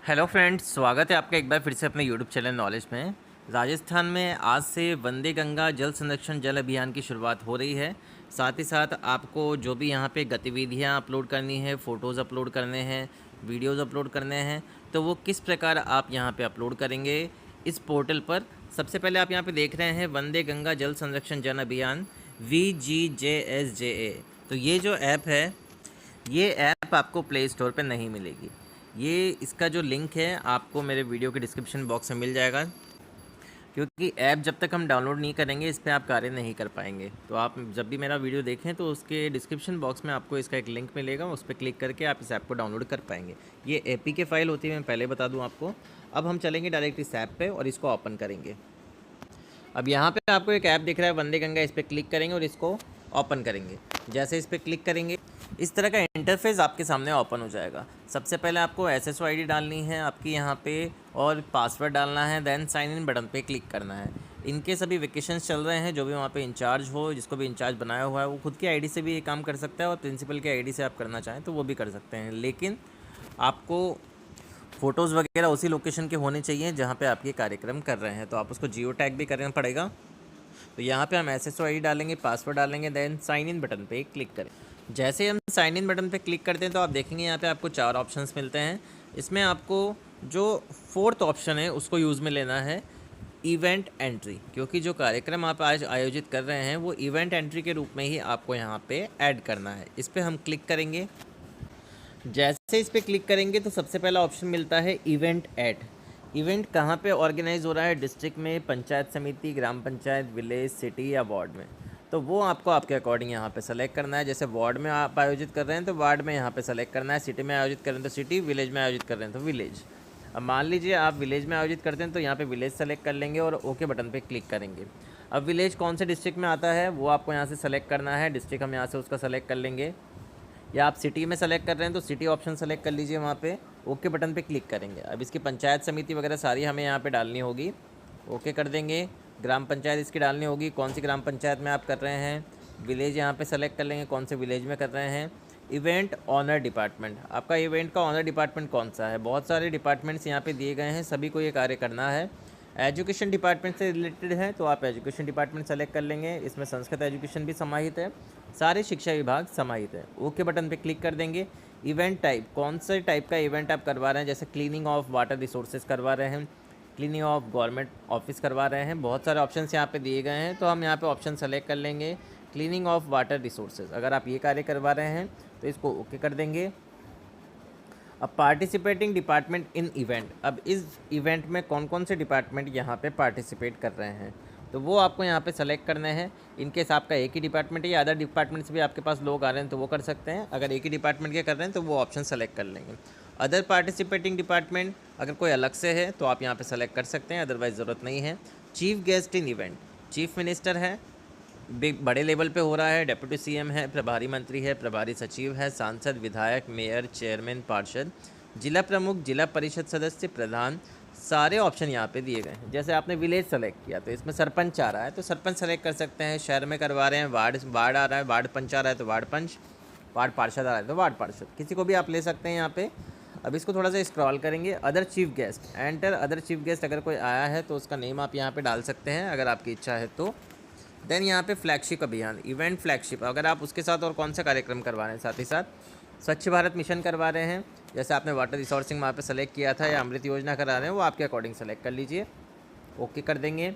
Hello friends, स्वागत है आपका एक बार फिर से अपने यूट्यूब चैनल नॉलेज में। राजस्थान में आज से वंदे गंगा जल संरक्षण जल अभियान की शुरुआत हो रही है। साथ ही साथ आपको जो भी यहाँ पे गतिविधियाँ अपलोड करनी है, फ़ोटोज़ अपलोड करने हैं, वीडियोज़ अपलोड करने हैं, तो वो किस प्रकार आप यहाँ पे अपलोड करेंगे इस पोर्टल पर। सबसे पहले आप यहाँ पे देख रहे हैं वंदे गंगा जल संरक्षण जन अभियान VGJSJA। तो ये जो ऐप है, ये ऐप आपको प्ले स्टोर पे नहीं मिलेगी। ये इसका जो लिंक है आपको मेरे वीडियो के डिस्क्रिप्शन बॉक्स में मिल जाएगा, क्योंकि ऐप जब तक हम डाउनलोड नहीं करेंगे इस पर आप कार्य नहीं कर पाएंगे। तो आप जब भी मेरा वीडियो देखें तो उसके डिस्क्रिप्शन बॉक्स में आपको इसका एक लिंक मिलेगा, उस पर क्लिक करके आप इस ऐप को डाउनलोड कर पाएंगे। ये APK फाइल होती है, मैं पहले बता दूँ आपको। अब हम चलेंगे डायरेक्ट इस ऐप पर और इसको ओपन करेंगे। अब यहाँ पे आपको एक ऐप दिख रहा है वंदे गंगा, इस पर क्लिक करेंगे और इसको ओपन करेंगे। जैसे इस पर क्लिक करेंगे इस तरह का इंटरफेस आपके सामने ओपन हो जाएगा। सबसे पहले आपको SSO ID डालनी है आपकी यहाँ पे और पासवर्ड डालना है, देन साइन इन बटन पे क्लिक करना है। इनके सभी वेकेशंस चल रहे हैं, जो भी वहाँ पे इंचार्ज हो, जिसको भी इंचार्ज बनाया हुआ है, वो खुद की ID से भी ये काम कर सकता है और प्रिंसिपल की ID से आप करना चाहें तो वो भी कर सकते हैं। लेकिन आपको फ़ोटोज़ वगैरह उसी लोकेशन के होने चाहिए जहाँ पे आप ये कार्यक्रम कर रहे हैं, तो आप उसको जियो टैग भी करना पड़ेगा। तो यहाँ पे हम SSO ID डालेंगे, पासवर्ड डालेंगे, देन साइन इन बटन पे क्लिक करें। जैसे ही हम साइन इन बटन पे क्लिक करते हैं तो आप देखेंगे यहाँ पे आपको 4 ऑप्शंस मिलते हैं। इसमें आपको जो 4th ऑप्शन है उसको यूज़ में लेना है, इवेंट एंट्री, क्योंकि जो कार्यक्रम आप आज आयोजित कर रहे हैं वो इवेंट एंट्री के रूप में ही आपको यहाँ पे ऐड करना है। इस पर हम क्लिक करेंगे। जैसे इस पर क्लिक करेंगे तो सबसे पहला ऑप्शन मिलता है इवेंट ऐड। इवेंट कहाँ पे ऑर्गेनाइज हो रहा है, डिस्ट्रिक्ट में, पंचायत समिति, ग्राम पंचायत, विलेज, सिटी या वार्ड में, तो वो आपको आपके अकॉर्डिंग यहाँ पे सेलेक्ट करना है। जैसे वार्ड में आप आयोजित कर रहे हैं तो वार्ड में यहाँ पे सेलेक्ट करना है, सिटी में आयोजित कर रहे हैं तो सिटी, विलेज में आयोजित कर रहे हैं तो विलेज। अब मान लीजिए आप विलेज में आयोजित करते हैं तो यहाँ पे विलेज सेलेक्ट कर लेंगे और ओके बटन पे क्लिक करेंगे। अब विलेज कौन से डिस्ट्रिक्ट में आता है वो आपको यहाँ से सेलेक्ट करना है, डिस्ट्रिक्ट हम यहाँ से उसका सेलेक्ट कर लेंगे। या आप सिटी में सेलेक्ट कर रहे हैं तो सिटी ऑप्शन सेलेक्ट कर लीजिए, वहाँ पे ओके बटन पे क्लिक करेंगे। अब इसकी पंचायत समिति वगैरह सारी हमें यहाँ पे डालनी होगी, ओके कर देंगे। ग्राम पंचायत इसकी डालनी होगी, कौन सी ग्राम पंचायत में आप कर रहे हैं। विलेज यहाँ पे सेलेक्ट कर लेंगे, कौन से विलेज में कर रहे हैं। इवेंट ऑनर डिपार्टमेंट, आपका इवेंट का ऑनर डिपार्टमेंट कौन सा है। बहुत सारे डिपार्टमेंट्स यहाँ पे दिए गए हैं, सभी को ये कार्य करना है। एजुकेशन डिपार्टमेंट से रिलेटेड है तो आप एजुकेशन डिपार्टमेंट सेलेक्ट कर लेंगे, इसमें संस्कृत एजुकेशन भी समाहित है, सारे शिक्षा विभाग समाहित है। ओके बटन पे क्लिक कर देंगे। इवेंट टाइप, कौन से टाइप का इवेंट आप करवा रहे हैं, जैसे क्लीनिंग ऑफ वाटर रिसोर्सेज करवा रहे हैं, क्लीनिंग ऑफ गवर्नमेंट ऑफिस करवा रहे हैं, बहुत सारे ऑप्शंस यहाँ पे दिए गए हैं। तो हम यहाँ पे ऑप्शन सेलेक्ट कर लेंगे क्लीनिंग ऑफ वाटर रिसोर्सेज। अगर आप ये कार्य करवा रहे हैं तो इसको ओके कर देंगे। अब पार्टिसिपेटिंग डिपार्टमेंट इन इवेंट, अब इस इवेंट में कौन कौन से डिपार्टमेंट यहाँ पे पार्टिसिपेट कर रहे हैं तो वो आपको यहाँ पे सेलेक्ट करने हैं। इनकेस आपका एक ही डिपार्टमेंट है या अदर डिपार्टमेंट से भी आपके पास लोग आ रहे हैं तो वो कर सकते हैं। अगर एक ही डिपार्टमेंट के कर रहे हैं तो वो ऑप्शन सेलेक्ट कर लेंगे। अदर पार्टिसिपेटिंग डिपार्टमेंट अगर कोई अलग से है तो आप यहाँ पे सेलेक्ट कर सकते हैं, अदरवाइज़ ज़रूरत नहीं है। चीफ गेस्ट इन इवेंट, चीफ मिनिस्टर है, बिग बड़े लेवल पे हो रहा है, डिप्टी CM है, प्रभारी मंत्री है, प्रभारी सचिव है, सांसद, विधायक, मेयर, चेयरमैन, पार्षद, जिला प्रमुख, जिला परिषद सदस्य, प्रधान, सारे ऑप्शन यहाँ पे दिए गए हैं। जैसे आपने विलेज सेलेक्ट किया तो इसमें सरपंच आ रहा है तो सरपंच सेलेक्ट कर सकते हैं। शहर में करवा रहे हैं, वार्ड आ रहा है, वार्ड पंच आ रहा है तो वार्ड पंच, वार्ड पार्षद आ रहा है तो वार्ड पार्षद, किसी को भी आप ले सकते हैं यहाँ पे। अब इसको थोड़ा सा स्क्रॉल करेंगे, other chief guest, enter other chief guest, अगर कोई आया है तो उसका नेम आप यहाँ पे डाल सकते हैं अगर आपकी इच्छा है तो। देन यहाँ पे फ्लैगशिप अभियान, इवेंट फ्लैगशिप, अगर आप उसके साथ और कौन सा कार्यक्रम करवा रहे हैं, साथ ही साथ स्वच्छ भारत मिशन करवा रहे हैं, जैसे आपने वाटर रिसोर्सिंग वहाँ पे सेलेक्ट किया था, या अमृत योजना करा रहे हैं, वो आपके अकॉर्डिंग सेलेक्ट कर लीजिए, ओके कर देंगे।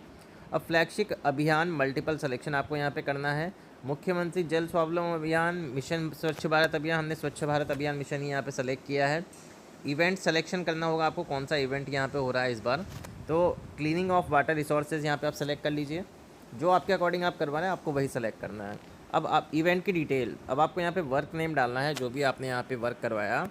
अब फ्लैगशिप अभियान मल्टीपल सिलेक्शन आपको यहाँ पे करना है। मुख्यमंत्री जल स्वावलंबन अभियान, मिशन स्वच्छ भारत अभियान, हमने स्वच्छ भारत अभियान मिशन ही यहाँ पे सेलेक्ट किया है। इवेंट सेलेक्शन करना होगा आपको, कौन सा इवेंट यहाँ पे हो रहा है इस बार, तो क्लीनिंग ऑफ वाटर रिसोर्सेज यहाँ पे आप सेलेक्ट कर लीजिए। जो आपके अकॉर्डिंग आप करवा रहे हैं आपको वही सेलेक्ट करना है। अब आप इवेंट की डिटेल, अब आपको यहाँ पे वर्क नेम डालना है, जो भी आपने यहाँ पे वर्क करवाया।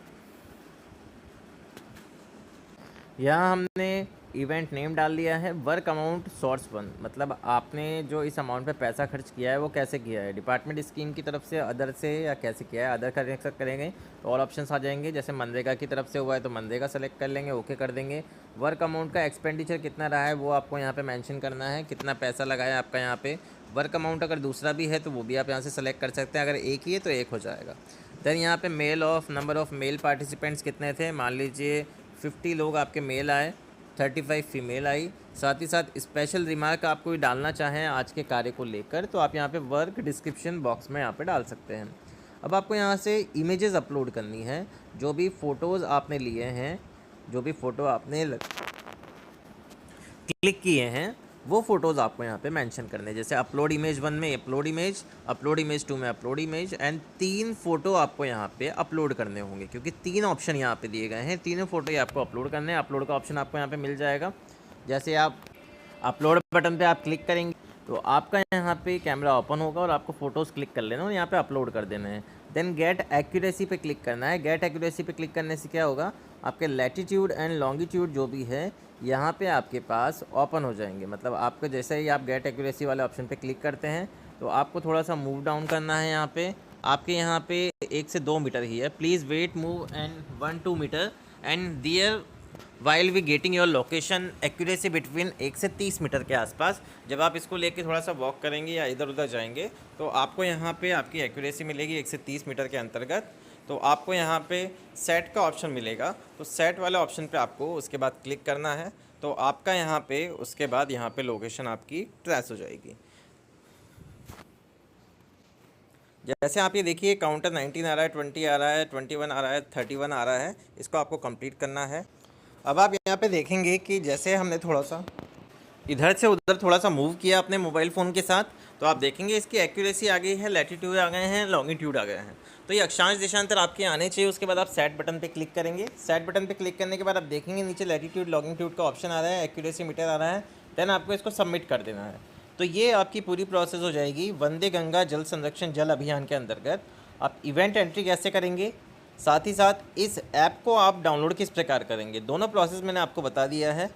यहाँ हमने इवेंट नेम डाल दिया है। वर्क अमाउंट सोर्स फंड, मतलब आपने जो इस अमाउंट पे पैसा खर्च किया है वो कैसे किया है, डिपार्टमेंट स्कीम की तरफ से, अदर से, या कैसे किया है। अदर का करेंगे तो और ऑप्शंस आ जाएंगे, जैसे मनरेगा की तरफ से हुआ है तो मनरेगा सेलेक्ट कर लेंगे, ओके कर देंगे। वर्क अमाउंट का एक्सपेंडिचर कितना रहा है वो आपको यहाँ पे मेंशन करना है, कितना पैसा लगाया आपका यहाँ पे। वर्क अमाउंट अगर दूसरा भी है तो वो भी आप यहाँ से सेलेक्ट कर सकते हैं, अगर एक ही है तो एक हो जाएगा। देन यहाँ पे male of, number of male participants कितने थे, मान लीजिए 50 लोग आपके मेल आए, 35 फीमेल आई। साथ ही साथ स्पेशल रिमार्क आप कोई डालना चाहें आज के कार्य को लेकर तो आप यहाँ पे वर्क डिस्क्रिप्शन बॉक्स में यहाँ पे डाल सकते हैं। अब आपको यहाँ से इमेजेस अपलोड करनी है। जो भी फ़ोटोज़ आपने लिए हैं, जो भी फ़ोटो आपने क्लिक किए हैं, वो फ़ोटोज़ आपको यहाँ पे मेंशन करने हैं। जैसे अपलोड इमेज 1 में अपलोड इमेज 2 में अपलोड इमेज एंड 3 फ़ोटो आपको यहाँ पे अपलोड करने होंगे, क्योंकि 3 ऑप्शन यहाँ पे दिए गए हैं। तीनों फ़ोटो ये आपको अपलोड करने हैं। अपलोड का ऑप्शन आपको यहाँ पे मिल जाएगा। जैसे आप अपलोड बटन पे आप क्लिक करेंगे तो आपका यहाँ पे कैमरा ओपन होगा और आपको फ़ोटोज़ क्लिक कर लेना और यहाँ पे अपलोड कर देना है। देन गेट एक्यूरेसी पे क्लिक करना है। गेट एक्यूरेसी पे क्लिक करने से क्या होगा, आपके लैटिट्यूड एंड लॉन्गिट्यूड जो भी है यहाँ पे आपके पास ओपन हो जाएंगे। मतलब आपको जैसे ही आप गेट एक्यूरेसी वाले ऑप्शन पे क्लिक करते हैं तो आपको थोड़ा सा मूव डाउन करना है। यहाँ पे आपके यहाँ पे 1 से 2 मीटर ही है। Please wait move and 1-2 meter and there while we getting your location accuracy between 1 से 30 मीटर के आसपास। जब आप इसको लेके थोड़ा सा वॉक करेंगे या इधर उधर जाएंगे तो आपको यहाँ पे आपकी एक्यूरेसी मिलेगी 1 से 30 मीटर के अंतर्गत। तो आपको यहाँ पे सेट का ऑप्शन मिलेगा, तो सेट वाले ऑप्शन पे आपको उसके बाद क्लिक करना है। तो आपका यहाँ पे उसके बाद यहाँ पे लोकेशन आपकी ट्रेस हो जाएगी। जैसे आप ये देखिए काउंटर 19 आ रहा है, 20 आ रहा है, 21 आ रहा है, 31 आ रहा है। इसको आपको कंप्लीट करना है। अब आप यहाँ पे देखेंगे कि जैसे हमने थोड़ा सा इधर से उधर थोड़ा सा मूव किया अपने मोबाइल फ़ोन के साथ तो आप देखेंगे इसकी एक्यूरेसी आ गई है, लैटिट्यूड आ गए हैं, लॉन्गिट्यूड आ गए हैं। तो ये अक्षांश देशांतर आपके आने चाहिए। उसके बाद आप सेट बटन पे क्लिक करेंगे। सेट बटन पे क्लिक करने के बाद आप देखेंगे नीचे लैटिट्यूड लॉन्गिट्यूड का ऑप्शन आ रहा है, एक्यूरेसी मीटर आ रहा है। देन आपको इसको सबमिट कर देना है। तो ये आपकी पूरी प्रोसेस हो जाएगी वंदे गंगा जल संरक्षण जल अभियान के अंतर्गत। आप इवेंट एंट्री कैसे करेंगे, साथ ही साथ इस ऐप को आप डाउनलोड किस प्रकार करेंगे, दोनों प्रोसेस मैंने आपको बता दिया है।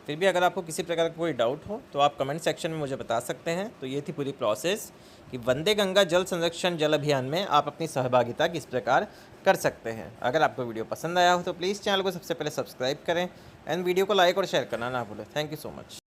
फिर भी अगर आपको किसी प्रकार का कोई डाउट हो तो आप कमेंट सेक्शन में मुझे बता सकते हैं। तो ये थी पूरी प्रोसेस कि वंदे गंगा जल संरक्षण जल अभियान में आप अपनी सहभागिता किस प्रकार कर सकते हैं। अगर आपको वीडियो पसंद आया हो तो प्लीज़ चैनल को सबसे पहले सब्सक्राइब करें एंड वीडियो को लाइक और शेयर करना ना भूलें। Thank you so much.